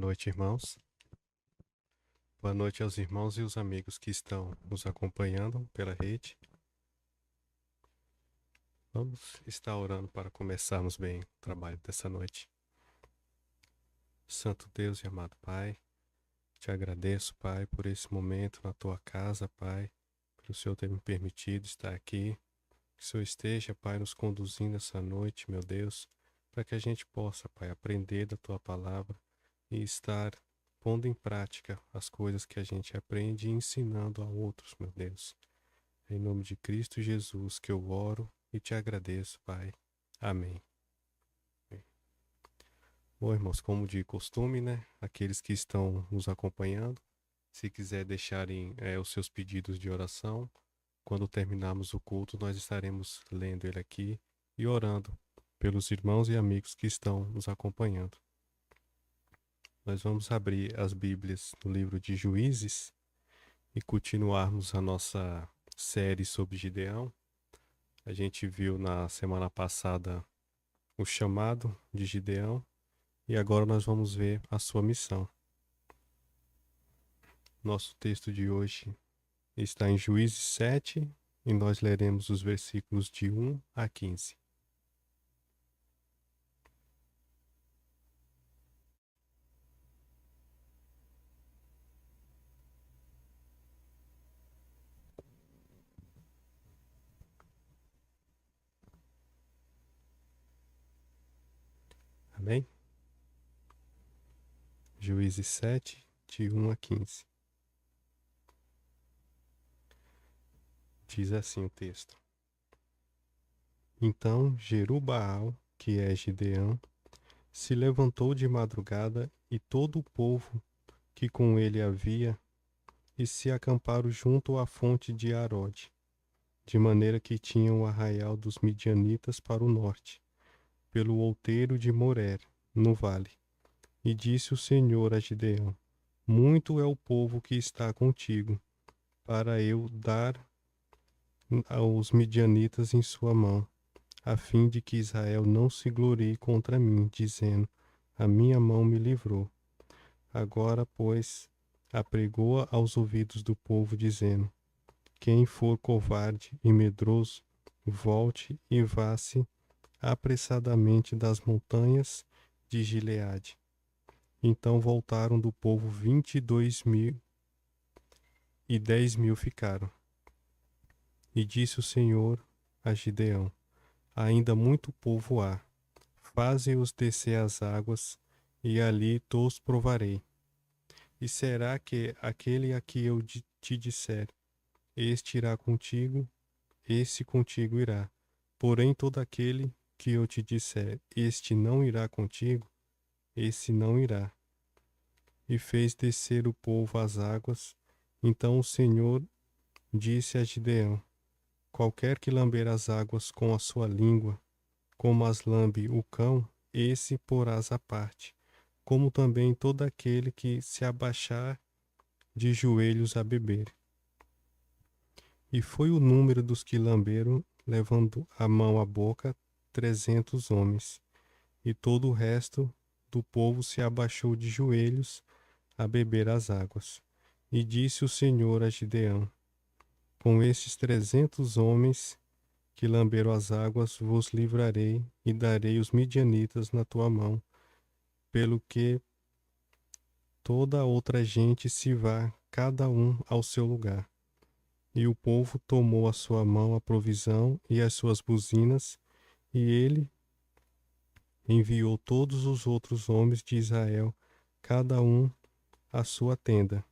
noite, irmãos. Boa noite aos irmãos e os amigos que estão nos acompanhando pela rede. Vamos estar orando para começarmos bem o trabalho dessa noite. Santo Deus e amado Pai, te agradeço, Pai, por esse momento na tua casa, Pai, pelo Senhor ter me permitido estar aqui. Que o Senhor esteja, Pai, nos conduzindo essa noite, meu Deus, para que a gente possa, Pai, aprender da tua palavra e estar pondo em prática as coisas que a gente aprende e ensinando a outros, meu Deus. Em nome de Cristo Jesus que eu oro e te agradeço, Pai. Amém. Bom, irmãos, como de costume, né? Aqueles que estão nos acompanhando, se quiser deixarem os seus pedidos de oração, quando terminarmos o culto, nós estaremos lendo ele aqui e orando pelos irmãos e amigos que estão nos acompanhando. Nós vamos abrir as Bíblias no livro de Juízes e continuarmos a nossa série sobre Gideão. A gente viu na semana passada o chamado de Gideão e agora nós vamos ver a sua missão. Nosso texto de hoje está em Juízes 7 e nós leremos os versículos de 1 a 15. Amém? Juízes 7, de 1 a 15. Diz assim o texto. Então Jerubbaal, que é Gideão, se levantou de madrugada e todo o povo que com ele havia, e se acamparam junto à fonte de Arode, de maneira que tinham o arraial dos midianitas para o norte, pelo outeiro de Morer, no vale. E disse o Senhor a Gideão: muito é o povo que está contigo, para eu dar aos midianitas em sua mão, a fim de que Israel não se glorie contra mim, dizendo: a minha mão me livrou. Agora, pois, apregou-a aos ouvidos do povo, dizendo: quem for covarde e medroso, volte e vá-se apressadamente das montanhas de Gileade. Então voltaram do povo 22.000 e 10.000 ficaram. E disse o Senhor a Gideão: ainda muito povo há, faze-os descer às águas, e ali todos provarei. E será que aquele a que eu te disser, este irá contigo, esse contigo irá. Porém, todo aquele que eu te disser, este não irá contigo, esse não irá. E fez descer o povo às águas. Então o Senhor disse a Gideão: qualquer que lamber as águas com a sua língua, como as lambe o cão, esse porás à parte, como também todo aquele que se abaixar de joelhos a beber. E foi o número dos que lamberam, levando a mão à boca, 300 homens. E todo o resto do povo se abaixou de joelhos a beber as águas. E disse o Senhor a Gideão: com estes 300 homens que lamberam as águas, vos livrarei e darei os midianitas na tua mão, pelo que toda a outra gente se vá, cada um ao seu lugar. E o povo tomou à sua mão a provisão e as suas buzinas, e ele enviou todos os outros homens de Israel, cada um à sua tenda.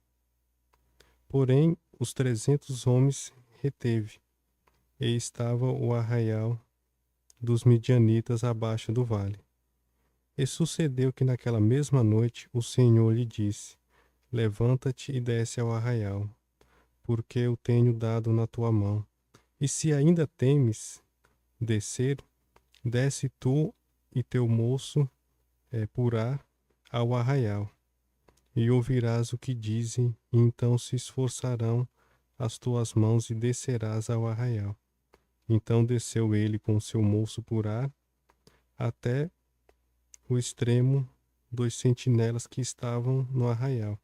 Porém, os 300 homens reteve, e estava o arraial dos midianitas abaixo do vale. E sucedeu que naquela mesma noite o Senhor lhe disse: levanta-te e desce ao arraial, porque eu tenho dado na tua mão. E se ainda temes descer, desce tu e teu moço Purá ao arraial, e ouvirás o que dizem, e então se esforçarão as tuas mãos e descerás ao arraial. Então desceu ele com seu moço Purá até o extremo 2 sentinelas que estavam no arraial.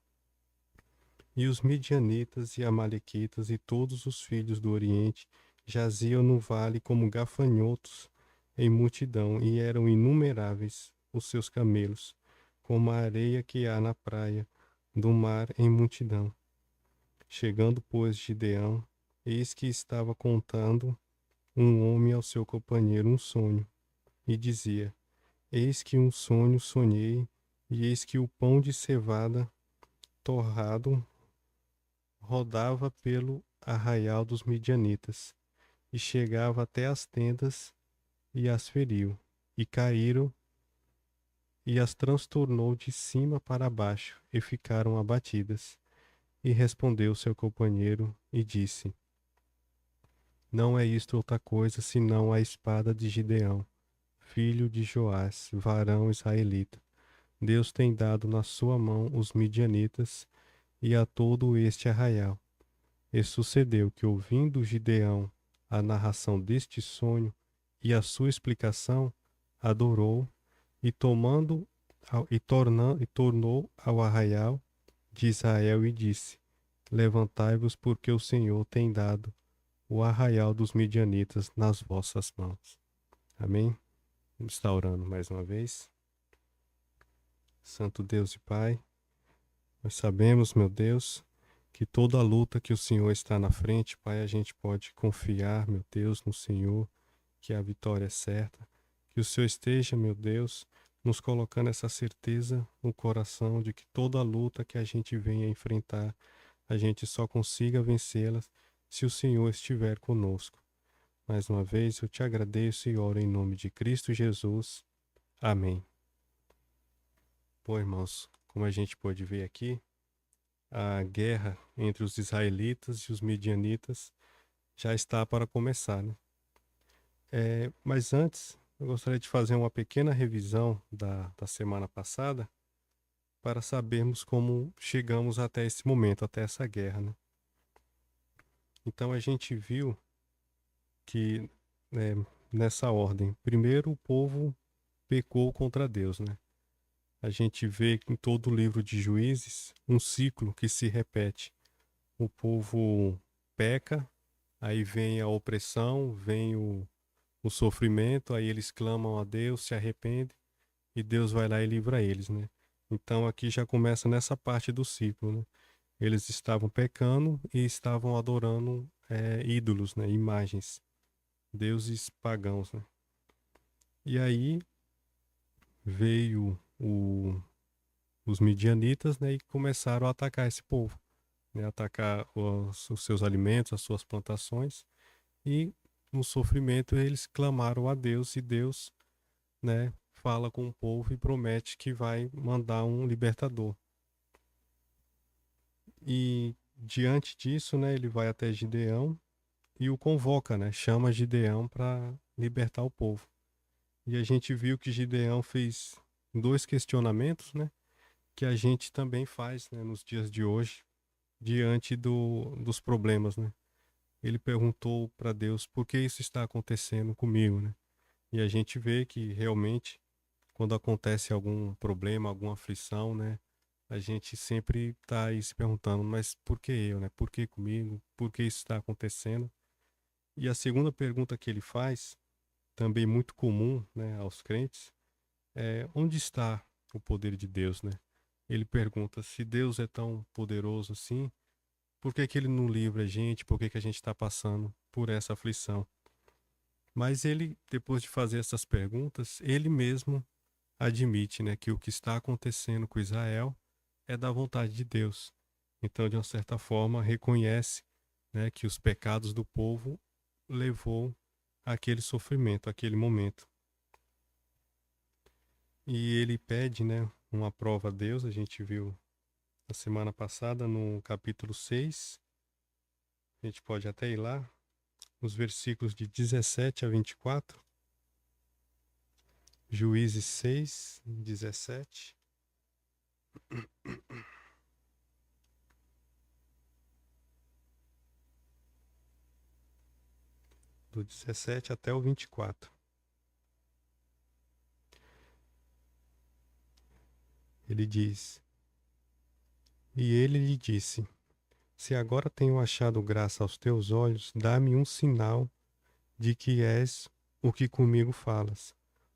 E os midianitas e amalequitas e todos os filhos do Oriente jaziam no vale como gafanhotos em multidão, e eram inumeráveis os seus camelos, como a areia que há na praia do mar em multidão. Chegando, pois, Gideão, eis que estava contando um homem ao seu companheiro um sonho, e dizia: Eis que um sonho sonhei, e eis que o pão de cevada torrado rodava pelo arraial dos midianitas, e chegava até as tendas, e as feriu, e caíram, e as transtornou de cima para baixo, e ficaram abatidas. E respondeu seu companheiro, e disse: Não é isto outra coisa, senão a espada de Gideão, filho de Joás, varão israelita. Deus tem dado na sua mão os midianitas e a todo este arraial. E sucedeu que, ouvindo Gideão a narração deste sonho e a sua explicação, adorou e tornou ao arraial de Israel e disse: Levantai-vos, porque o Senhor tem dado o arraial dos midianitas nas vossas mãos. Amém? Vamos estar orando mais uma vez. Santo Deus e Pai, nós sabemos, meu Deus, que toda a luta que o Senhor está na frente, Pai, a gente pode confiar, meu Deus, no Senhor, que a vitória é certa. Que o Senhor esteja, meu Deus, nos colocando essa certeza no coração de que toda a luta que a gente venha enfrentar, a gente só consiga vencê-las se o Senhor estiver conosco. Mais uma vez, eu te agradeço e oro em nome de Cristo Jesus. Amém. Bom, irmãos, como a gente pode ver aqui, a guerra entre os israelitas e os midianitas já está para começar, né? Mas antes, eu gostaria de fazer uma pequena revisão da semana passada para sabermos como chegamos até esse momento, até essa guerra, né? Então a gente viu que nessa ordem, primeiro o povo pecou contra Deus, né? A gente vê em todo o livro de Juízes um ciclo que se repete. O povo peca, aí vem a opressão, vem o sofrimento, aí eles clamam a Deus, se arrependem e Deus vai lá e livra eles, né? Então aqui já começa nessa parte do ciclo, né? Eles estavam pecando e estavam adorando ídolos, né? Imagens, deuses pagãos, né? E aí veio os midianitas, né? E começaram a atacar esse povo, né? Atacar os seus alimentos, as suas plantações, e no sofrimento eles clamaram a Deus, e Deus, né, fala com o povo e promete que vai mandar um libertador. E diante disso, né, ele vai até Gideão e o convoca, né, chama Gideão para libertar o povo. E a gente viu que Gideão fez 2 questionamentos, né, que a gente também faz, né, nos dias de hoje, diante dos problemas, né. Ele perguntou para Deus: por que isso está acontecendo comigo, né? E a gente vê que realmente, quando acontece algum problema, alguma aflição, né? A gente sempre está aí se perguntando: mas por que eu, né? Por que comigo? Por que isso está acontecendo? E a segunda pergunta que ele faz, também muito comum, né, aos crentes, é: onde está o poder de Deus, né? Ele pergunta: se Deus é tão poderoso assim, por que que ele não livra a gente? Por que que a gente está passando por essa aflição? Mas ele, depois de fazer essas perguntas, ele mesmo admite, né, que o que está acontecendo com Israel é da vontade de Deus. Então, de uma certa forma, reconhece, né, que os pecados do povo levou àquele sofrimento, àquele momento. E ele pede, né, uma prova a Deus. A gente viu na semana passada no capítulo 6. A gente pode até ir lá, nos versículos de 17 a 24. Juízes 6, 17. Do 17 até o 24. Ele diz: E ele lhe disse: Se agora tenho achado graça aos teus olhos, dá-me um sinal de que és o que comigo falas.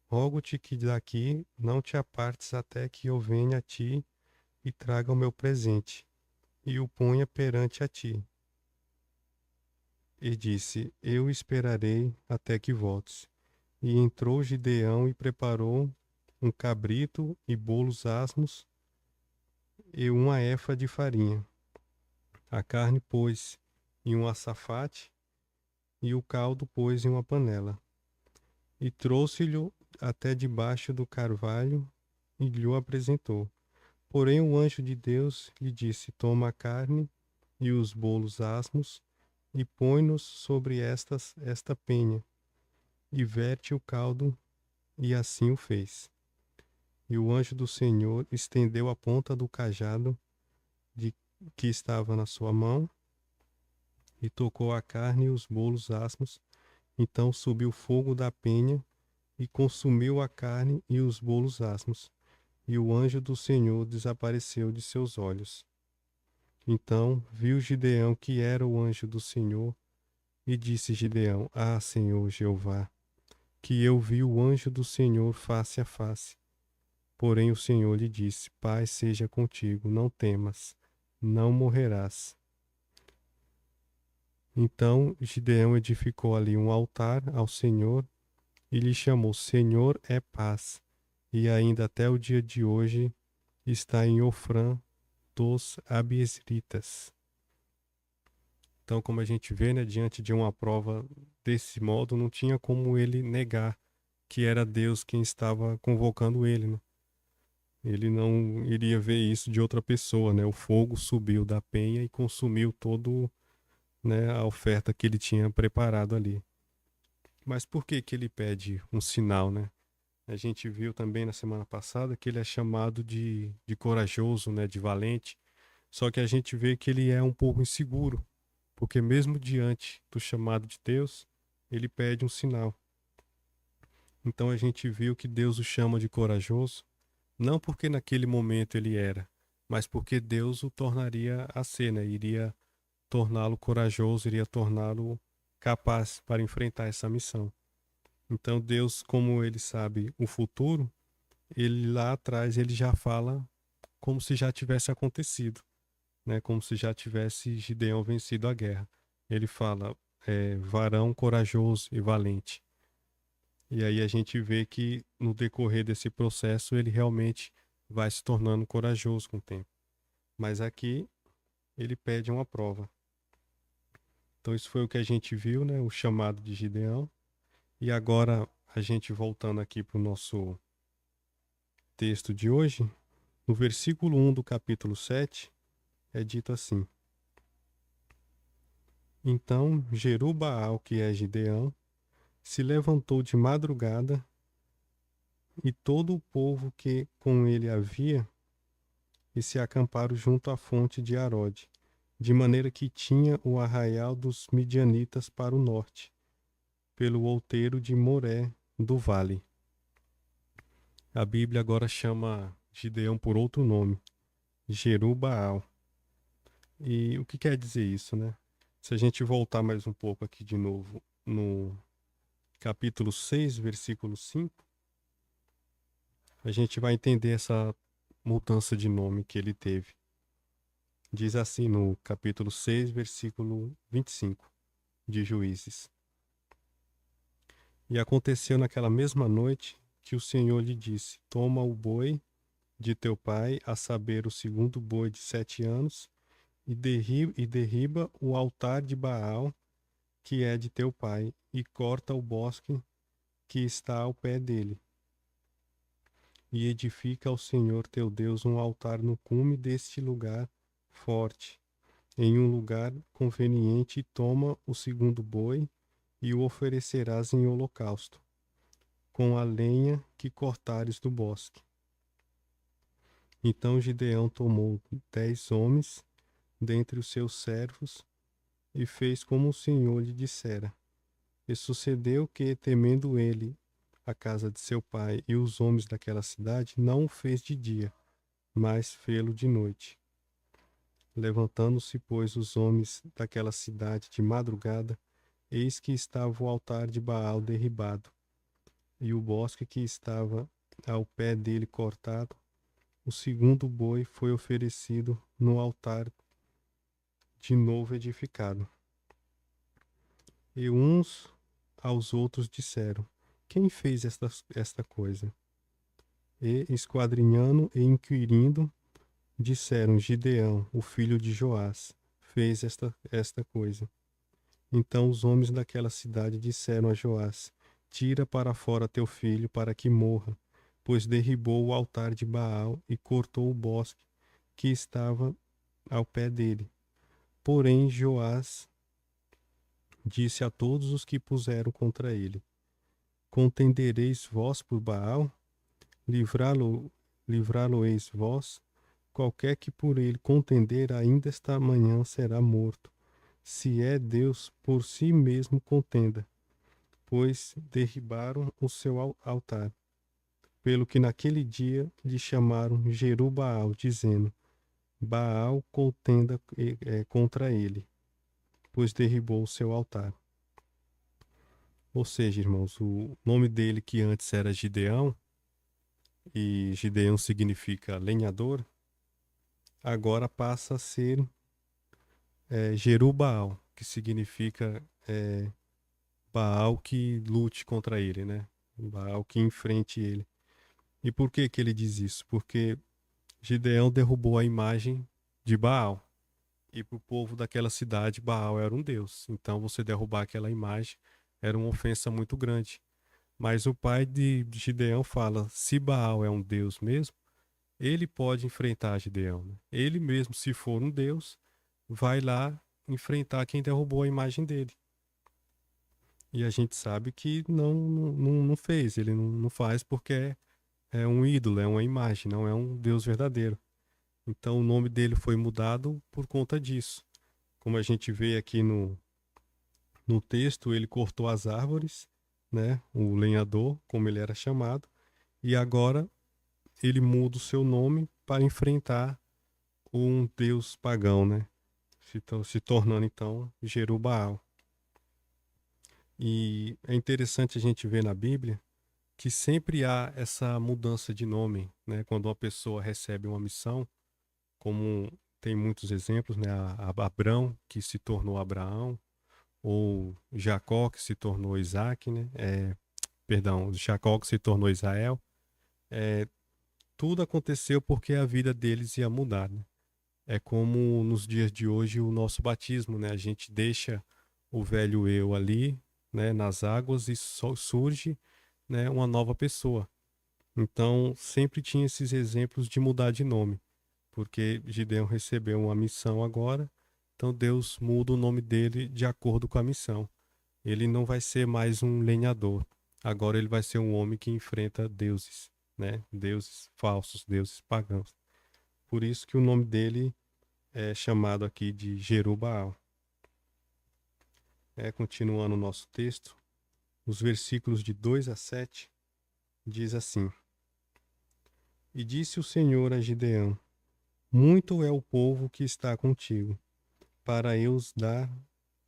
Rogo-te que daqui não te apartes até que eu venha a ti e traga o meu presente, e o ponha perante a ti. E disse: Eu esperarei até que voltes. E entrou Gideão e preparou um cabrito e bolos asmos e uma efa de farinha. A carne pôs em um açafate e o caldo pôs em uma panela. E trouxe-lhe até debaixo do carvalho e lhe apresentou. Porém o anjo de Deus lhe disse: Toma a carne e os bolos asmos e põe-nos sobre esta penha e verte o caldo, e assim o fez. E o anjo do Senhor estendeu a ponta do cajado de que estava na sua mão e tocou a carne e os bolos asmos. Então subiu fogo da penha e consumiu a carne e os bolos asmos, e o anjo do Senhor desapareceu de seus olhos. Então viu Gideão que era o anjo do Senhor, e disse Gideão: Ah, Senhor Jeová, que eu vi o anjo do Senhor face a face. Porém o Senhor lhe disse: Paz seja contigo, não temas, não morrerás. Então Gideão edificou ali um altar ao Senhor e lhe chamou Senhor é paz. E ainda até o dia de hoje está em Ofrã dos Abiesritas. Então, como a gente vê, né, diante de uma prova desse modo, não tinha como ele negar que era Deus quem estava convocando ele, né? Ele não iria ver isso de outra pessoa, né? O fogo subiu da penha e consumiu todo, né, a oferta que ele tinha preparado ali. Mas por que que ele pede um sinal, né? A gente viu também na semana passada que ele é chamado de corajoso, né, de valente. Só que a gente vê que ele é um pouco inseguro, porque mesmo diante do chamado de Deus, ele pede um sinal. Então a gente viu que Deus o chama de corajoso, não porque naquele momento ele era, mas porque Deus o tornaria a ser, né? Iria torná-lo corajoso, iria torná-lo capaz para enfrentar essa missão. Então Deus, como ele sabe o futuro, ele lá atrás ele já fala como se já tivesse acontecido, né? Como se já tivesse Gideão vencido a guerra. Ele fala, varão corajoso e valente. E aí a gente vê que no decorrer desse processo ele realmente vai se tornando corajoso com o tempo. Mas aqui ele pede uma prova. Então isso foi o que a gente viu, né? O chamado de Gideão. E agora a gente voltando aqui para o nosso texto de hoje, no versículo 1 do capítulo 7, é dito assim: Então Jerubaal, que é Gideão, se levantou de madrugada, e todo o povo que com ele havia, e se acamparam junto à fonte de Arode, de maneira que tinha o arraial dos midianitas para o norte, pelo outeiro de Moré do vale. A Bíblia agora chama Gideão por outro nome, Jerubaal. E o que quer dizer isso, né? Se a gente voltar mais um pouco aqui de novo no capítulo 6, versículo 5, a gente vai entender essa mudança de nome que ele teve. Diz assim no capítulo 6, versículo 25 de Juízes: E aconteceu naquela mesma noite que o Senhor lhe disse: Toma o boi de teu pai, a saber, o segundo boi de 7 anos, e derriba o altar de Baal, que é de teu pai, e corta o bosque que está ao pé dele. E edifica ao Senhor teu Deus um altar no cume deste lugar forte, em um lugar conveniente, e toma o segundo boi, e o oferecerás em holocausto, com a lenha que cortares do bosque. Então Gideão tomou 10 homens dentre os seus servos, e fez como o Senhor lhe dissera. E sucedeu que, temendo ele a casa de seu pai e os homens daquela cidade, não o fez de dia, mas fê-lo de noite. Levantando-se, pois, os homens daquela cidade de madrugada, eis que estava o altar de Baal derribado, e o bosque que estava ao pé dele cortado. O segundo boi foi oferecido no altar de novo edificado. E uns aos outros disseram: Quem fez esta coisa? E, esquadrinhando e inquirindo, disseram: Gideão, o filho de Joás, fez esta coisa. Então os homens daquela cidade disseram a Joás: Tira para fora teu filho para que morra, pois derribou o altar de Baal e cortou o bosque que estava ao pé dele. Porém Joás disse a todos os que puseram contra ele: Contendereis vós por Baal? Livrá-lo-eis vós? Qualquer que por ele contender, ainda esta manhã será morto. Se é Deus, por si mesmo contenda, pois derribaram o seu altar. Pelo que naquele dia lhe chamaram Jerubaal, dizendo: Baal contenda contra ele, pois derribou o seu altar. Ou seja, irmãos, o nome dele que antes era Gideão, e Gideão significa lenhador, agora passa a ser Jerubaal, que significa Baal que lute contra ele, né? Baal que enfrente ele. E por que que ele diz isso? Porque Gideão derrubou a imagem de Baal. E para o povo daquela cidade, Baal era um deus. Então você derrubar aquela imagem era uma ofensa muito grande. Mas o pai de Gideão fala: se Baal é um deus mesmo, ele pode enfrentar Gideão, né? Ele mesmo, se for um deus, vai lá enfrentar quem derrubou a imagem dele. E a gente sabe que não fez, ele não faz porque é um ídolo, é uma imagem, não é um Deus verdadeiro. Então o nome dele foi mudado por conta disso. Como a gente vê aqui no texto, ele cortou as árvores, né? O lenhador, como ele era chamado, e agora ele muda o seu nome para enfrentar um deus pagão, né? Se tornando então Jerubaal. E é interessante a gente ver na Bíblia que sempre há essa mudança de nome, né? Quando uma pessoa recebe uma missão, como tem muitos exemplos, né? Abrão, que se tornou Abraão, ou Jacó, que se tornou Isaac, né? Perdão, Jacó, que se tornou Israel. É, tudo aconteceu porque a vida deles ia mudar, né? É como nos dias de hoje o nosso batismo, né? A gente deixa o velho eu ali, né? Nas águas e só surge, né? Uma nova pessoa. Então sempre tinha esses exemplos de mudar de nome, porque Gideão recebeu uma missão agora, então Deus muda o nome dele de acordo com a missão. Ele não vai ser mais um lenhador. Agora ele vai ser um homem que enfrenta deuses, né? Deuses falsos, deuses pagãos. Por isso que o nome dele é chamado aqui de Jerubaal. Continuando o nosso texto, os versículos de 2 a 7 diz assim: E disse o Senhor a Gideão: Muito é o povo que está contigo, para eu os dar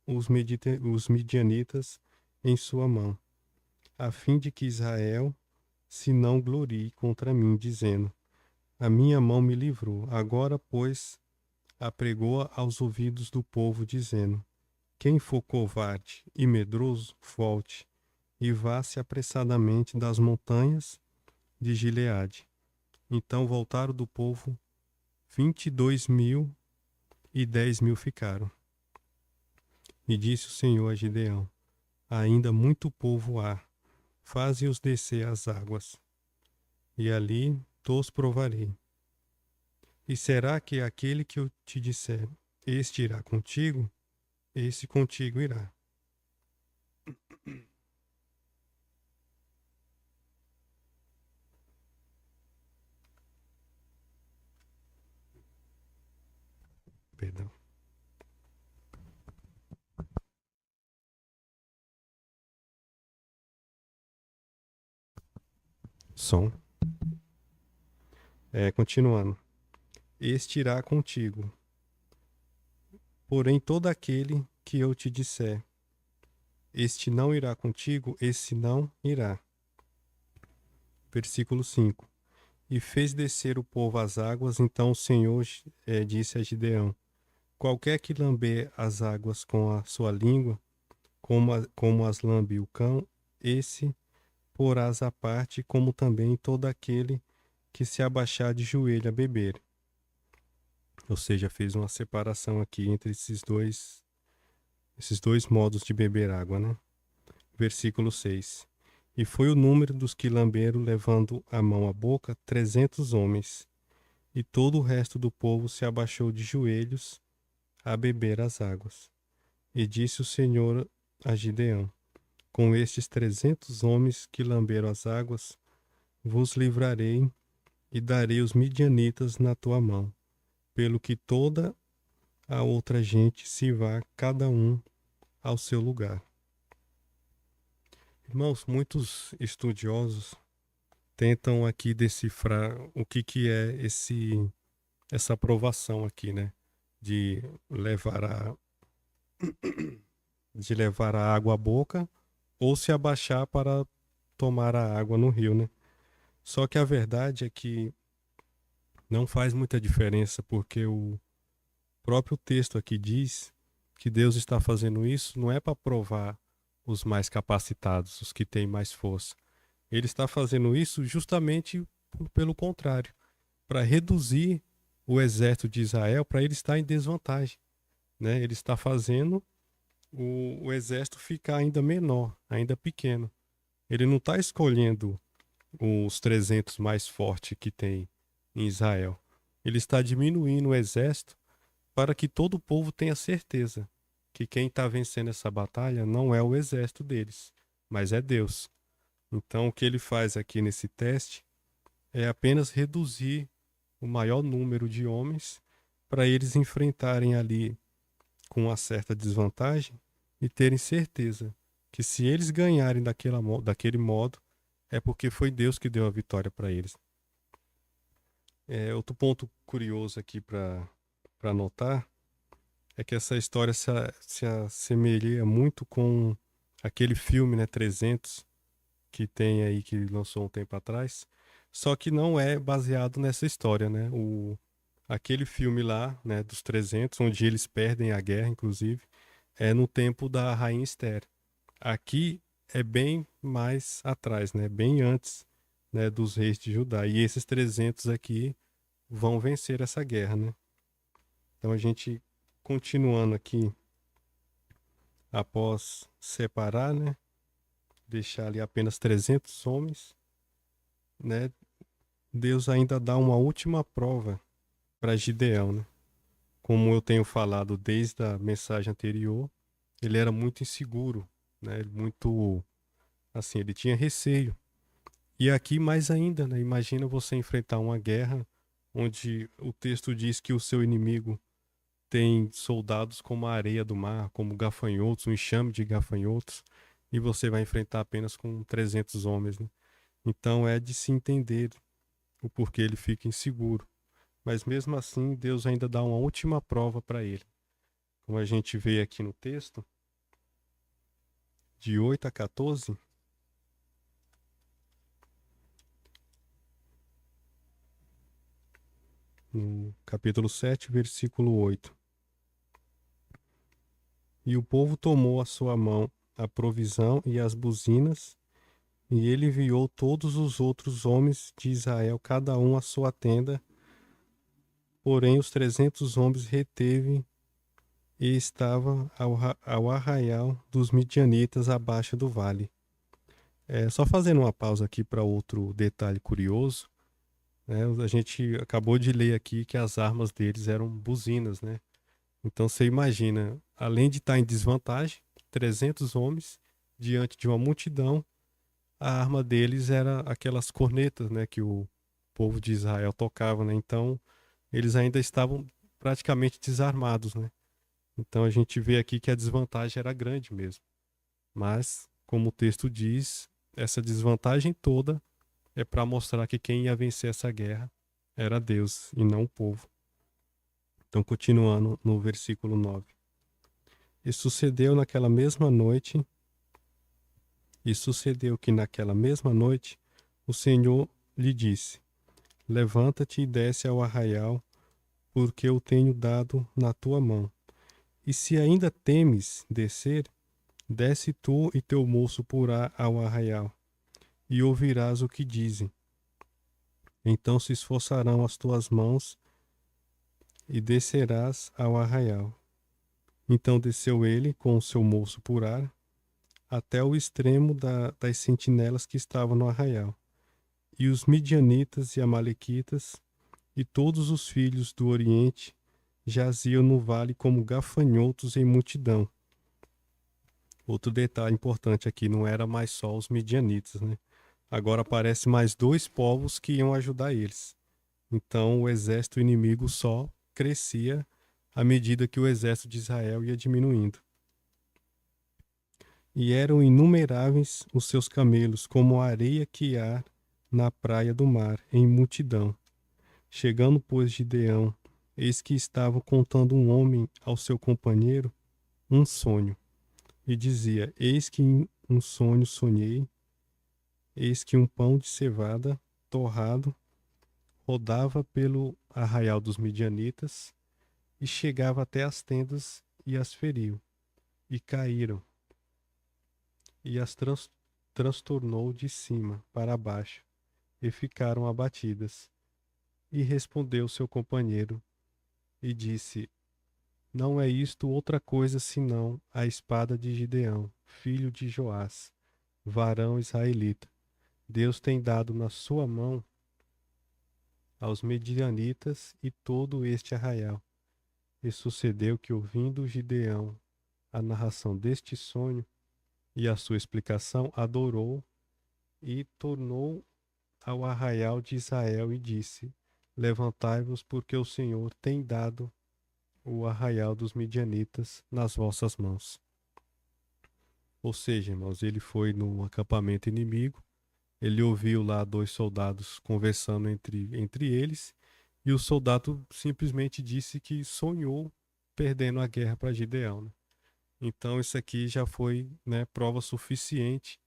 os midianitas em sua mão, a fim de que Israel se não glorie contra mim, dizendo: A minha mão me livrou. Agora, pois, apregou aos ouvidos do povo, dizendo: Quem for covarde e medroso, volte e vá-se apressadamente das montanhas de Gileade. Então voltaram do povo 22.000 e 10.000 ficaram. E disse o Senhor a Gideão: Ainda muito povo há, faze-os descer às águas, e ali tos provarei. E será que aquele que eu te disser, este irá contigo, esse contigo irá. Perdão. Som. Continuando. este irá contigo. Porém, todo aquele que eu te disser, este não irá contigo, esse não irá. Versículo 5. E fez descer o povo às águas, então o Senhor disse a Gideão: qualquer que lamber as águas com a sua língua, como as lambe o cão, esse porás à parte, como também todo aquele que se abaixar de joelho a beber. Ou seja, fez uma separação aqui entre esses dois modos de beber água, né? Versículo 6. E foi o número dos que lamberam, levando a mão à boca, 300 homens. E todo o resto do povo se abaixou de joelhos a beber as águas. E disse o Senhor a Gideão: com estes 300 homens que lamberam as águas, vos livrarei e darei os midianitas na tua mão, pelo que toda a outra gente se vá, cada um ao seu lugar. Irmãos, muitos estudiosos tentam aqui decifrar o que é essa aprovação aqui, né? De levar a água à boca ou se abaixar para tomar a água no rio, né? Só que a verdade é que não faz muita diferença, porque o próprio texto aqui diz que Deus está fazendo isso não é para provar os mais capacitados, os que têm mais força. Ele está fazendo isso justamente pelo contrário, para reduzir o exército de Israel para ele estar em desvantagem, né? Ele está fazendo o exército ficar ainda menor, ainda pequeno. Ele não está escolhendo os 300 mais fortes que tem em Israel. Ele está diminuindo o exército para que todo o povo tenha certeza que quem está vencendo essa batalha não é o exército deles, mas é Deus. Então, o que ele faz aqui nesse teste é apenas reduzir o maior número de homens para eles enfrentarem ali com uma certa desvantagem e terem certeza que se eles ganharem daquele modo, é porque foi Deus que deu a vitória para eles. Outro ponto curioso aqui para notar é que essa história se assemelha muito com aquele filme, né, 300, que tem aí, que lançou um tempo atrás, só que não é baseado nessa história, né? Aquele filme lá, né, dos 300, onde eles perdem a guerra, inclusive, é no tempo da Rainha Esther. Aqui é bem mais atrás, né? Bem antes, né, dos reis de Judá. E esses 300 aqui vão vencer essa guerra, né? Então a gente continuando aqui, após separar, né, deixar ali apenas 300 homens, né? Deus ainda dá uma última prova para Gideão, né? Como eu tenho falado desde a mensagem anterior, ele era muito inseguro, né? Muito assim, ele tinha receio. E aqui mais ainda, né? Imagina você enfrentar uma guerra onde o texto diz que o seu inimigo tem soldados como a areia do mar, como gafanhotos, um enxame de gafanhotos, e você vai enfrentar apenas com 300 homens, né? Então é de se entender o porquê ele fica inseguro. Mas mesmo assim, Deus ainda dá uma última prova para ele. Como a gente vê aqui no texto, de 8 a 14, no capítulo 7, versículo 8. E o povo tomou à sua mão a provisão e as buzinas, e ele enviou todos os outros homens de Israel, cada um à sua tenda. Porém, os 300 homens reteve e estava ao arraial dos midianitas abaixo do vale. Só fazendo uma pausa aqui para outro detalhe curioso, né? A gente acabou de ler aqui que as armas deles eram buzinas, né? Então você imagina, além de estar em desvantagem, 300 homens diante de uma multidão, a arma deles era aquelas cornetas, né, que o povo de Israel tocava, né? Então eles ainda estavam praticamente desarmados, né? Então a gente vê aqui que a desvantagem era grande mesmo. Mas, como o texto diz, essa desvantagem toda é para mostrar que quem ia vencer essa guerra era Deus e não o povo. Então, continuando no versículo 9. E sucedeu naquela mesma noite, e sucedeu que naquela mesma noite o Senhor lhe disse: Levanta-te e desce ao arraial, porque eu tenho dado na tua mão. E se ainda temes descer, desce tu e teu moço Purá ao arraial, e ouvirás o que dizem. Então se esforçarão as tuas mãos, e descerás ao arraial. Então desceu ele com o seu moço Purá até o extremo das sentinelas que estavam no arraial. E os midianitas e amalequitas e todos os filhos do Oriente jaziam no vale como gafanhotos em multidão. Outro detalhe importante aqui, não era mais só os midianitas, né? Agora aparece mais dois povos que iam ajudar eles. Então o exército inimigo só crescia à medida que o exército de Israel ia diminuindo. E eram inumeráveis os seus camelos, como a areia que há na praia do mar, em multidão. Chegando, pois, Gideão, eis que estava contando um homem ao seu companheiro um sonho. E dizia: Eis que em um sonho sonhei, eis que um pão de cevada torrado rodava pelo arraial dos midianitas e chegava até as tendas e as feriu, e caíram, e as transtornou de cima para baixo, e ficaram abatidas. E respondeu seu companheiro, e disse: Não é isto outra coisa senão a espada de Gideão, filho de Joás, varão israelita. Deus tem dado na sua mão aos medianitas e todo este arraial. E sucedeu que, ouvindo Gideão a narração deste sonho e a sua explicação, adorou e tornou ao arraial de Israel e disse: Levantai-vos, porque o Senhor tem dado o arraial dos midianitas nas vossas mãos. Ou seja, irmãos, ele foi no acampamento inimigo, ele ouviu lá dois soldados conversando entre eles, e o soldado simplesmente disse que sonhou perdendo a guerra para Gideão, né? Então isso aqui já foi, né, prova suficiente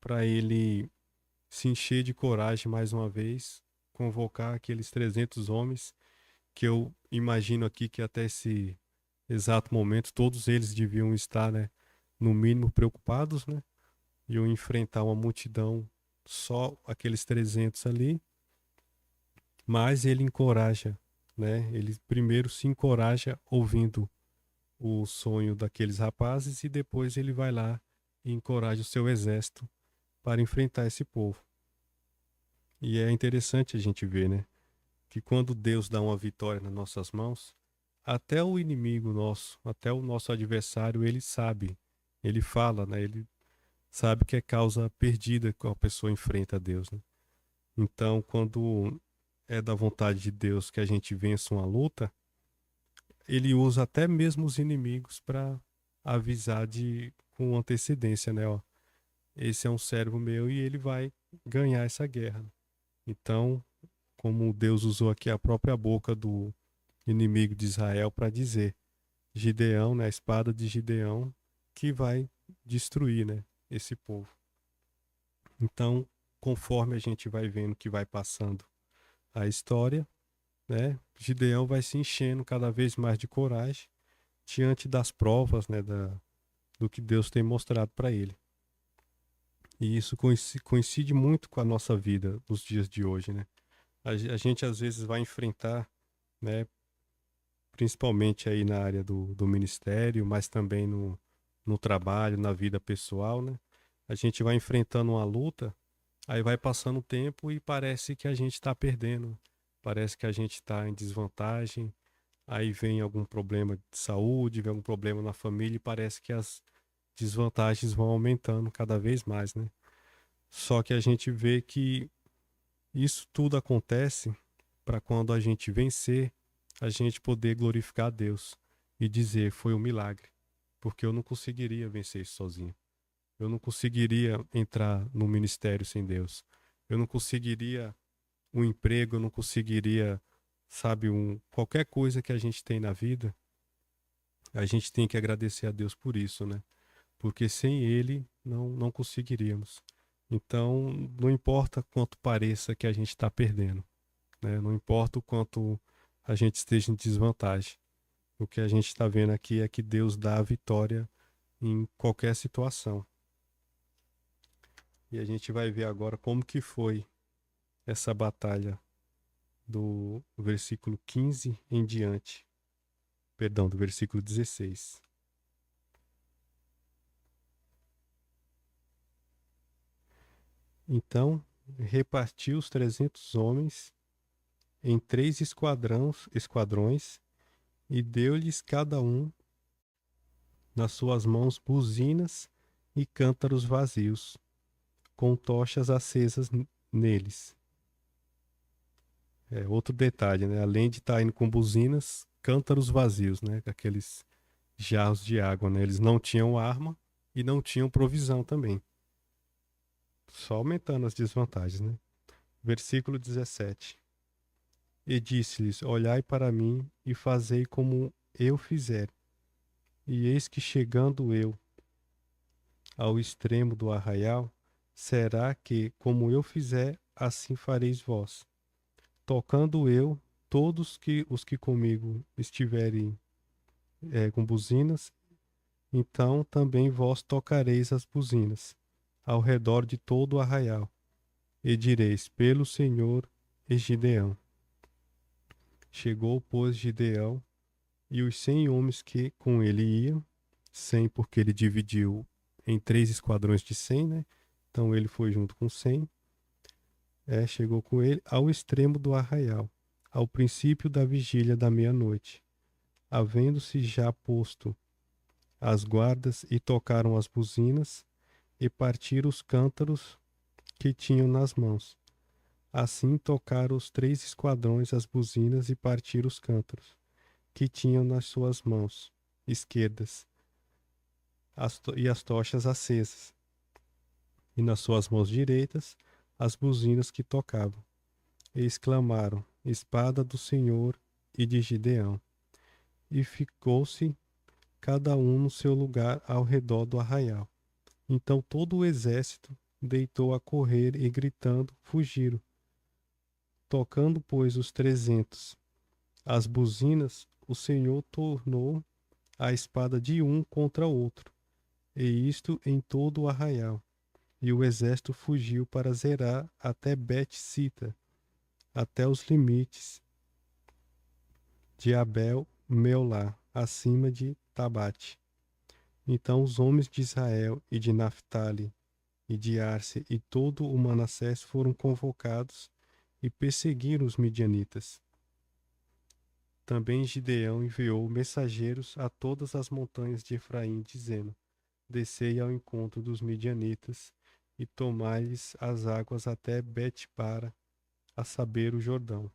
para ele se encher de coragem mais uma vez, convocar aqueles 300 homens, que eu imagino aqui que até esse exato momento todos eles deviam estar, né, no mínimo preocupados, né? Iam enfrentar uma multidão, só aqueles 300 ali, mas ele encoraja, né? Ele primeiro se encoraja ouvindo o sonho daqueles rapazes e depois ele vai lá e encoraja o seu exército para enfrentar esse povo. E é interessante a gente ver, né, que quando Deus dá uma vitória nas nossas mãos, até o inimigo nosso, até o nosso adversário, ele sabe, ele fala, né, ele sabe que é causa perdida que a pessoa enfrenta a Deus, né? Então, quando é da vontade de Deus que a gente vença uma luta, ele usa até mesmo os inimigos para avisar com antecedência, né? Ó, esse é um servo meu e ele vai ganhar essa guerra. Então, como Deus usou aqui a própria boca do inimigo de Israel para dizer, Gideão, né, a espada de Gideão, que vai destruir, né, esse povo. Então, conforme a gente vai vendo que vai passando a história, né, Gideão vai se enchendo cada vez mais de coragem diante das provas, né, do que Deus tem mostrado para ele. E isso coincide muito com a nossa vida nos dias de hoje, né? A gente às vezes vai enfrentar, né, principalmente aí na área do ministério, mas também no trabalho, na vida pessoal, né? A gente vai enfrentando uma luta, aí vai passando o tempo e parece que a gente está perdendo, parece que a gente está em desvantagem, aí vem algum problema de saúde, vem algum problema na família e parece que as desvantagens vão aumentando cada vez mais, né? Só que a gente vê que isso tudo acontece para quando a gente vencer, a gente poder glorificar a Deus e dizer foi um milagre, porque eu não conseguiria vencer isso sozinho. Eu não conseguiria entrar no ministério sem Deus. Eu não conseguiria um emprego, eu não conseguiria sabe, qualquer coisa que a gente tem na vida, a gente tem que agradecer a Deus por isso, né? Porque sem Ele não conseguiríamos. Então, não importa quanto pareça que a gente está perdendo, né? Não importa o quanto a gente esteja em desvantagem. O que a gente está vendo aqui é que Deus dá a vitória em qualquer situação. E a gente vai ver agora como que foi essa batalha do versículo 15 em diante. Perdão, do versículo 16. Então, repartiu os 300 homens em 3 esquadrões e deu-lhes cada um nas suas mãos buzinas e cântaros vazios, com tochas acesas neles. Outro detalhe, né? Além de estar indo com buzinas, cântaros vazios, né? Aqueles jarros de água, né? Eles não tinham arma e não tinham provisão também. Só aumentando as desvantagens, né? Versículo 17. E disse-lhes: Olhai para mim e fazei como eu fizer. E eis que chegando eu ao extremo do arraial, será que, como eu fizer, assim fareis vós. Tocando eu, todos os que comigo estiverem com buzinas, então também vós tocareis as buzinas, ao redor de todo o arraial, e direis, pelo Senhor e Gideão. Chegou, pois, Gideão e os 100 homens que com ele iam, 100 porque ele dividiu em 3 esquadrões de 100, né? Então ele foi junto com 100. Chegou com ele ao extremo do arraial, ao princípio da vigília da meia-noite. Havendo-se já posto as guardas e tocaram as buzinas e partiram os cântaros que tinham nas mãos. Assim tocaram os 3 esquadrões as buzinas e partiram os cântaros que tinham nas suas mãos esquerdas e as tochas acesas, e nas suas mãos direitas as buzinas que tocavam. E exclamaram: Espada do Senhor e de Gideão. E ficou-se cada um no seu lugar ao redor do arraial. Então todo o exército deitou a correr e gritando, fugiram. Tocando, pois, os 300 as buzinas, o Senhor tornou a espada de um contra outro, e isto em todo o arraial. E o exército fugiu para Zerá até Bet-Sita, até os limites de Abel-Meolá, acima de Tabate. Então os homens de Israel e de Naphtali e de Arce e todo o Manassés foram convocados e perseguiram os midianitas. Também Gideão enviou mensageiros a todas as montanhas de Efraim, dizendo: Descei ao encontro dos midianitas e tomai-lhes as águas até Bet-bara, a saber, o Jordão.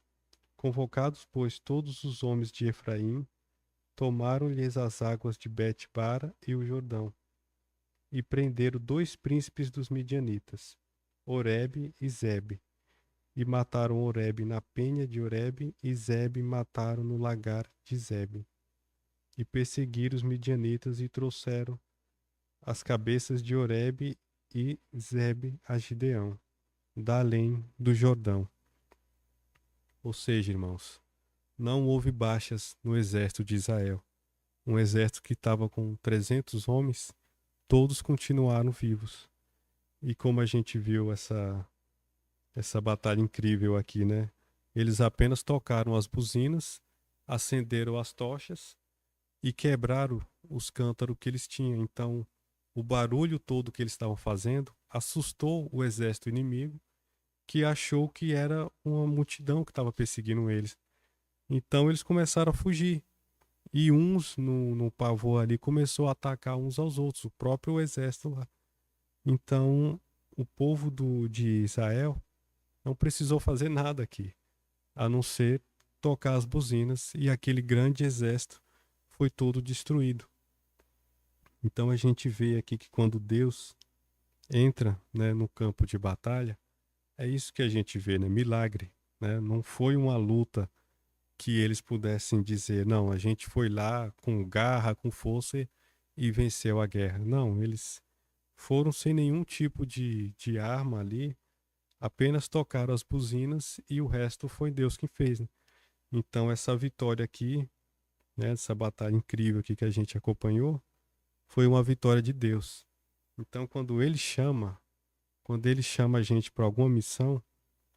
Convocados, pois, todos os homens de Efraim, tomaram-lhes as águas de Bet-bara e o Jordão, e prenderam 2 príncipes dos midianitas, Oreb e Zebe, e mataram Oreb na penha de Oreb, e Zebe mataram no lagar de Zebe. E perseguiram os midianitas e trouxeram as cabeças de Oreb e Zebe a Gideão, da além do Jordão. Ou seja, irmãos, não houve baixas no exército de Israel. Um exército que estava com 300 homens, todos continuaram vivos. E como a gente viu essa batalha incrível aqui, né? Eles apenas tocaram as buzinas, acenderam as tochas e quebraram os cântaros que eles tinham. Então, o barulho todo que eles estavam fazendo assustou o exército inimigo, que achou que era uma multidão que estava perseguindo eles. Então, eles começaram a fugir. E uns, no pavor ali, começou a atacar uns aos outros, o próprio exército lá. Então, o povo de Israel não precisou fazer nada aqui, a não ser tocar as buzinas, e aquele grande exército foi todo destruído. Então a gente vê aqui que quando Deus entra, né, no campo de batalha, é isso que a gente vê, né? Milagre, né? Não foi uma luta que eles pudessem dizer, não, a gente foi lá com garra, com força e venceu a guerra. Não, eles foram sem nenhum tipo de arma ali, apenas tocaram as buzinas e o resto foi Deus quem fez, né? Então essa vitória aqui, né, essa batalha incrível aqui que a gente acompanhou, foi uma vitória de Deus. Então quando ele chama a gente para alguma missão,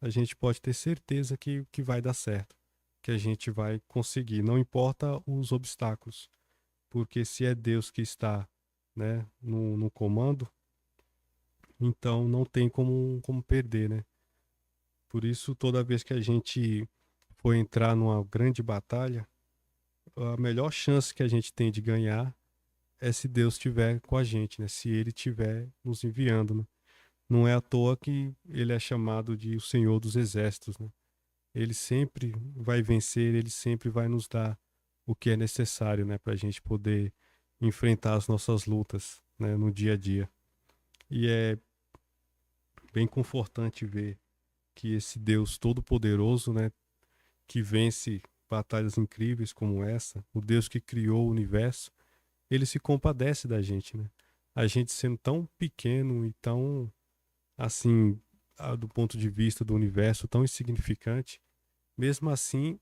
a gente pode ter certeza que vai dar certo, que a gente vai conseguir, não importa os obstáculos, porque se é Deus que está, né, no comando, então não tem como perder, né? Por isso, toda vez que a gente for entrar numa grande batalha, a melhor chance que a gente tem de ganhar é se Deus estiver com a gente, né? Se Ele estiver nos enviando, né? Não é à toa que Ele é chamado de o Senhor dos Exércitos, né? Ele sempre vai vencer, Ele sempre vai nos dar o que é necessário, né? Para a gente poder enfrentar as nossas lutas, né? No dia a dia. E é bem confortante ver que esse Deus Todo-Poderoso, né? Que vence batalhas incríveis como essa, o Deus que criou o universo, ele se compadece da gente, né? A gente sendo tão pequeno e tão, assim, do ponto de vista do universo, tão insignificante, mesmo assim,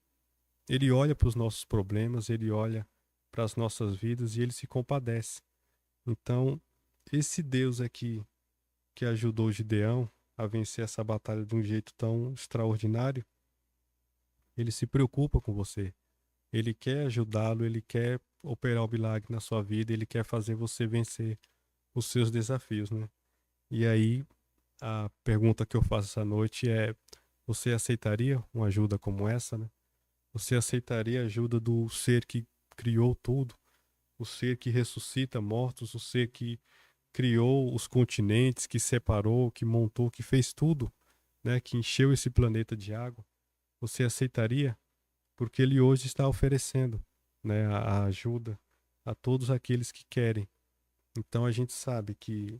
ele olha para os nossos problemas, ele olha para as nossas vidas e ele se compadece. Então, esse Deus aqui que ajudou Gideão a vencer essa batalha de um jeito tão extraordinário, ele se preocupa com você. Ele quer ajudá-lo, ele quer operar o milagre na sua vida, ele quer fazer você vencer os seus desafios, né? E aí, a pergunta que eu faço essa noite é: você aceitaria uma ajuda como essa, né? Você aceitaria a ajuda do ser que criou tudo, o ser que ressuscita mortos, o ser que criou os continentes, que separou, que montou, que fez tudo, né? Que encheu esse planeta de água? Você aceitaria? Porque ele hoje está oferecendo, né, a ajuda a todos aqueles que querem. Então a gente sabe que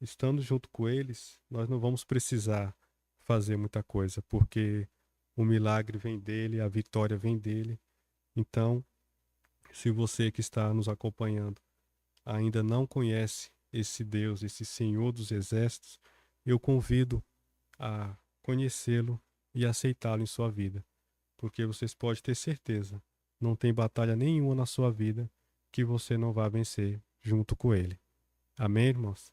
estando junto com eles, nós não vamos precisar fazer muita coisa, porque o milagre vem dele, a vitória vem dele. Então, se você que está nos acompanhando ainda não conhece esse Deus, esse Senhor dos Exércitos, eu convido a conhecê-lo e aceitá-lo em sua vida, porque vocês podem ter certeza, não tem batalha nenhuma na sua vida que você não vá vencer junto com ele. Amém, irmãos?